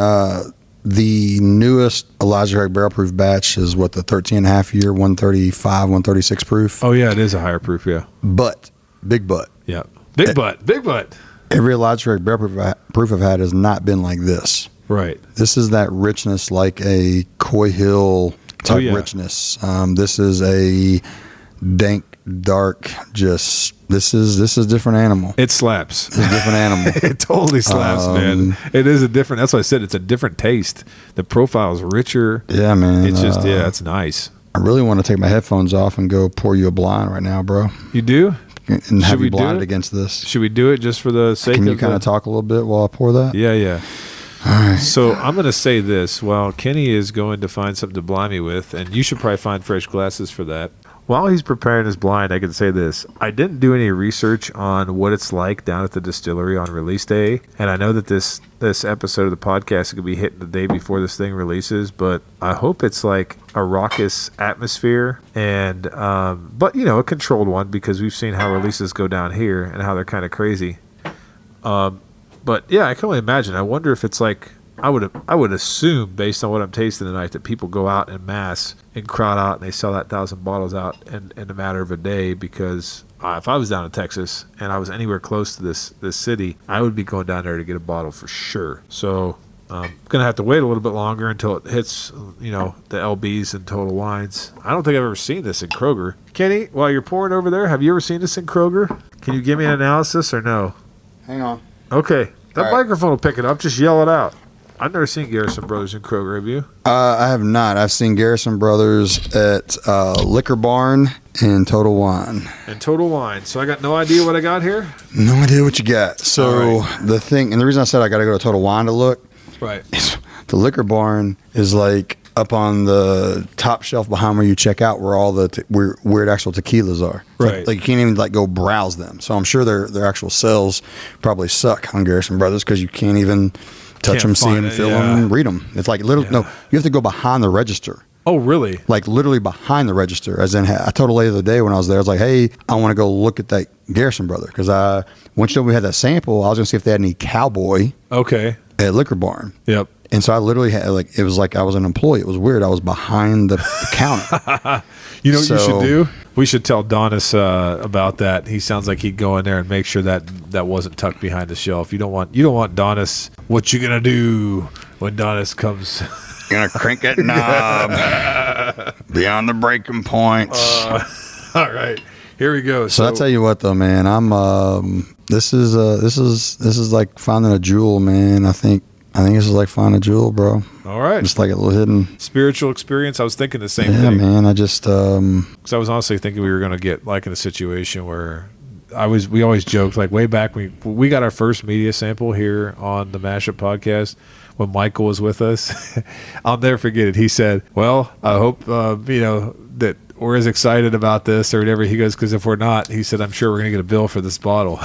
The newest Elijah Craig barrel proof batch is what, the 13.5 year, 135, 136 proof. Oh yeah, it is a higher proof, yeah. But, big but. Yeah. Big but. Every Elijah Craig barrel proof I've had has not been like this. Right. This is that richness, like a Coy Hill type richness. This is a dank, dark, just, this is a different animal. It slaps. It's a different animal. It totally slaps, man. It is a different, that's what I said, it's a different taste. The profile is richer. Yeah, man. It's just, it's nice. I really want to take my headphones off and go pour you a blind right now, bro. You do? And have you blinded against this. Should we do it just for the sake of... Can you kind of talk a little bit while I pour that? Yeah. All right. So I'm going to say this. While Kenny is going to find something to blind me with, and you should probably find fresh glasses for that. While he's preparing his blind, I can say this. I didn't do any research on what it's like down at the distillery on release day. And I know that this episode of the podcast is going to be hitting the day before this thing releases, but I hope it's like a raucous atmosphere, and but you know, a controlled one, because we've seen how releases go down here and how they're kind of crazy. But yeah, I can only imagine. I wonder if it's like, I would assume, based on what I'm tasting tonight, that people go out en masse and crowd out, and they sell that 1,000 bottles out in a matter of a day. Because if I was down in Texas and I was anywhere close to this city, I would be going down there to get a bottle for sure. So I'm gonna have to wait a little bit longer until it hits, you know, the LBs and Total Wines. I don't think I've ever seen this in Kroger. Kenny, while you're pouring over there, have you ever seen this in Kroger? Can you give me an analysis or no? Hang on. Okay, that microphone will pick it up. Just yell it out. I've never seen Garrison Brothers in Kroger. Have you? I have not. I've seen Garrison Brothers at Liquor Barn and Total Wine. And Total Wine. So I got no idea what I got here? No idea what you got. So the thing, and the reason I said I got to go to Total Wine to look, right, is the Liquor Barn is like up on the top shelf behind where you check out, where all the weird actual tequilas are. Right. Like you can't even like go browse them. So I'm sure their actual sales probably suck on Garrison Brothers, because you can't even touch them, see them, feel them, read them. It's like literally, no, you have to go behind the register. Oh, really? Like literally behind the register. As in, I told a lady the other day when I was there, I was like, hey, I want to go look at that Garrison Brother, because once we had that sample, I was going to see if they had any Cowboy at Liquor Barn. Yep. And so I literally had it was like I was an employee. It was weird. I was behind the counter. You know what you should do? We should tell Donis about that. He sounds like he'd go in there and make sure that wasn't tucked behind the shelf. You don't want Donis. What you gonna do when Donis comes? You're gonna crank that knob beyond the breaking point. All right, here we go. So I tell you what, though, man, I'm this is like finding a jewel, man. I think this is like finding a jewel, bro. All right, just like a little hidden spiritual experience. I was thinking the same thing. Yeah, man. I just because I was honestly thinking we were gonna get like in a situation where we always joked like way back we got our first media sample here on the Mashup podcast when Michael was with us. I'll never forget it. He said, "Well, I hope that we're as excited about this or whatever." He goes, "Because if we're not," he said, "I'm sure we're gonna get a bill for this bottle."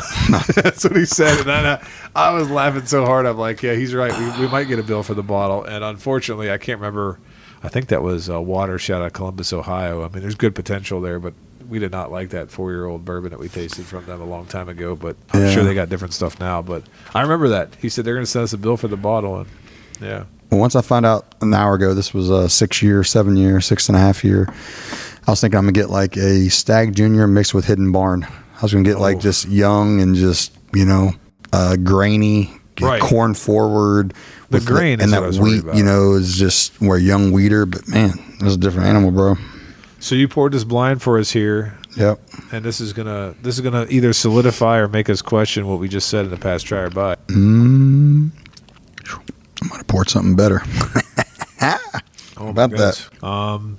That's what he said, and I was laughing so hard. I'm like, "Yeah, he's right. We might get a bill for the bottle." And unfortunately, I can't remember. I think that was Watershed out of Columbus, Ohio. I mean, there's good potential there, but we did not like that 4-year-old bourbon that we tasted from them a long time ago. But I'm sure they got different stuff now. But I remember that he said they're going to send us a bill for the bottle, and yeah. Well, once I found out an hour ago, this was a 6-year, 7-year, 6.5 year. I was thinking I'm gonna get like a Stag Junior mixed with Hidden Barn. I was gonna get like just young and just grainy, corn forward. The grain and is that what I was wheat, is just where young wheater. But man, it was a different animal, bro. So you poured this blind for us here. Yep. And this is gonna either solidify or make us question what we just said in the past try or buy. I might have poured something better. Oh, about that.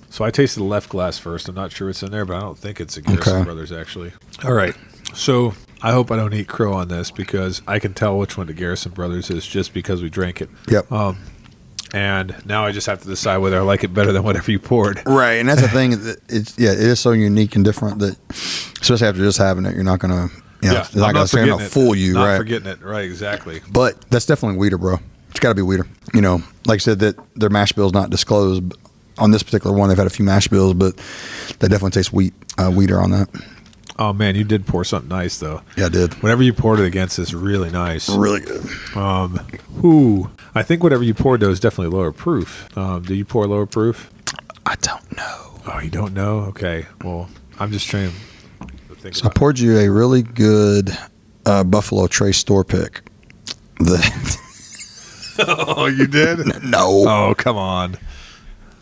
So I tasted the left glass first. I'm not sure what's in there, but I don't think it's a Garrison Brothers, actually. All right. So I hope I don't eat crow on this because I can tell which one the Garrison Brothers is just because we drank it. Yep. And now I just have to decide whether I like it better than whatever you poured. Right. And that's the thing. It is so unique and different that, especially after just having it, you're not going to, it's not going to fool you. Not forgetting it. Right. Exactly. But that's definitely weeder, bro. It's got to be weeder. Like I said, that their mash bill's not disclosed. On this particular one, they've had a few mash bills, but they definitely taste weeder on that. Oh, man, you did pour something nice, though. Yeah, I did. Whatever you poured it against is really nice. Really good. I think whatever you poured, though, is definitely lower proof. Do you pour lower proof? I don't know. Oh, you don't know? Okay. Well, I'm just trying to think So I poured you a really good Buffalo Trace store pick. Oh, you did? No. Oh, come on.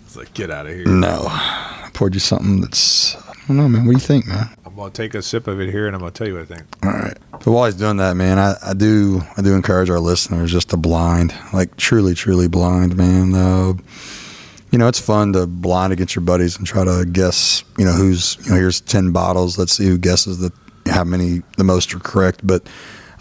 It's like, get out of here. No. I poured you something that's, I don't know, man. What do you think, man? I'm going to take a sip of it here, and I'm going to tell you what I think. All right. But while he's doing that, man, I do encourage our listeners just to blind, like truly, truly blind, man. It's fun to blind against your buddies and try to guess, who's, here's 10 bottles. Let's see who guesses how many the most are correct. But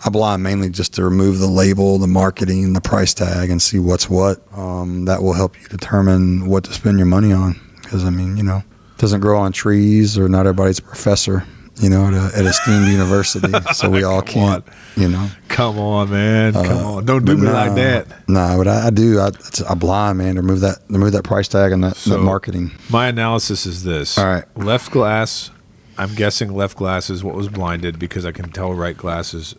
I blind mainly just to remove the label, the marketing, the price tag, and see what's what. That will help you determine what to spend your money on. Because, it doesn't grow on trees, or not everybody's a professor, at a esteemed university. So we all can't, Come on, man. Come on. Don't do me like that. No, but I do. I blind, man, to remove that price tag and that marketing. My analysis is this. All right. Left glass. I'm guessing left glass is what was blinded because I can tell right glass is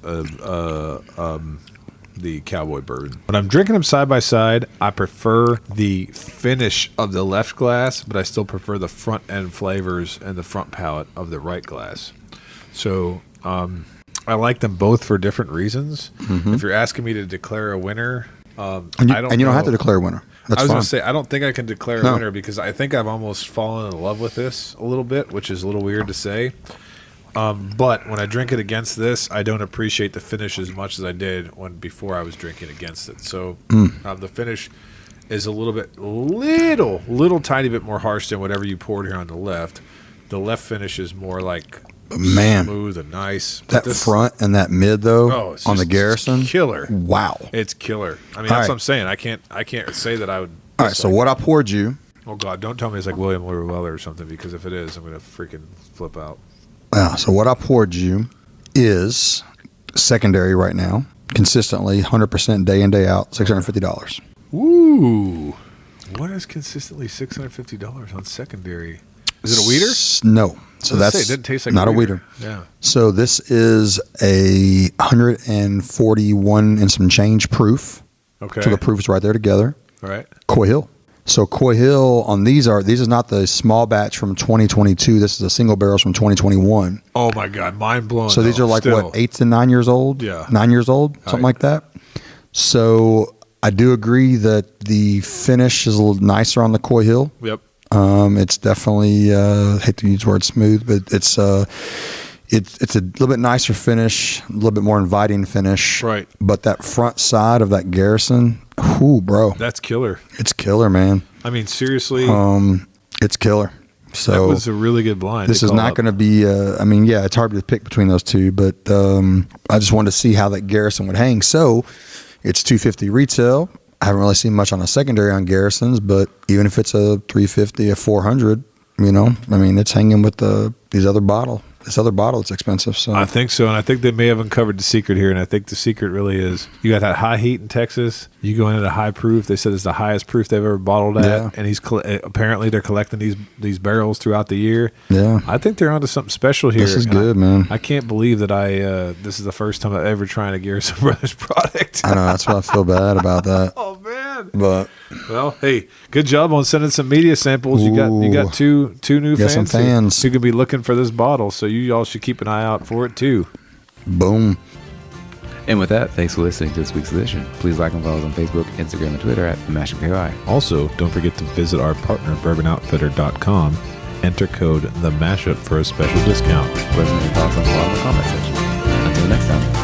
the Cowboy Bourbon. When I'm drinking them side by side, I prefer the finish of the left glass, but I still prefer the front end flavors and the front palate of the right glass. So I like them both for different reasons. Mm-hmm. If you're asking me to declare a winner, I don't know. And you don't have to declare a winner. That's I was going to say, I don't think I can declare a winner because I think I've almost fallen in love with this a little bit, which is a little weird to say. But when I drink it against this, I don't appreciate the finish as much as I did before I was drinking against it. So the finish is a little tiny bit more harsh than whatever you poured here on the left. The left finish is more like smooth and nice. That front and that mid though, on the Garrison, killer. Wow, it's killer. I mean, that's what I'm saying. I can't say that I would. All right, so what I poured you. Oh God, don't tell me it's like William Louis Weller or something, because if it is, I'm gonna freaking flip out. So what I poured you is secondary right now, consistently 100% day in day out, $650. Ooh, what is consistently $650 on secondary? Is it a weeder? No. So it didn't taste like not a weeder. Yeah. So this is a 141 and some change proof. Okay. So the proof is right there together. All right. Coy Hill. So Coy Hill on these is not the small batch from 2022. This is the single barrels from 2021. Oh my God, mind blown. So these are like still. what, 8 to 9 years old? Yeah. 9 years old, something like that. So I do agree that the finish is a little nicer on the Coy Hill. Yep. It's definitely I hate to use the word smooth, but it's a little bit nicer finish, a little bit more inviting finish. Right. But that front side of that Garrison, whoo, bro. That's killer. It's killer, man. I mean, seriously. It's killer. So that was a really good blind. This is not going to be, it's hard to pick between those two, but I just wanted to see how that Garrison would hang. So it's $250 retail. I haven't really seen much on a secondary on Garrisons, but even if it's a $350, a $400, it's hanging with this other bottle. It's expensive. So I think so, and I think they may have uncovered the secret here. And I think the secret really is you got that high heat in Texas. You go in at a high proof. They said it's the highest proof they've ever bottled at. Yeah. And apparently they're collecting these barrels throughout the year. Yeah, I think they're onto something special here. This is good, man. I can't believe that this is the first time I've ever tried a Garrison Brothers product. I know, that's why I feel bad about that. Oh man! But well, hey, good job on sending some media samples. You got two new fans. Some fans who could be looking for this bottle. So you all should keep an eye out for it too. Boom. And with that, thanks for listening to this week's edition. Please like and follow us on Facebook, Instagram, and Twitter at Mashup KY. Also, don't forget to visit our partner, bourbonoutfitter.com. Enter code THEMASHUP for a special discount. Let us know your thoughts on the comment section. Until next time.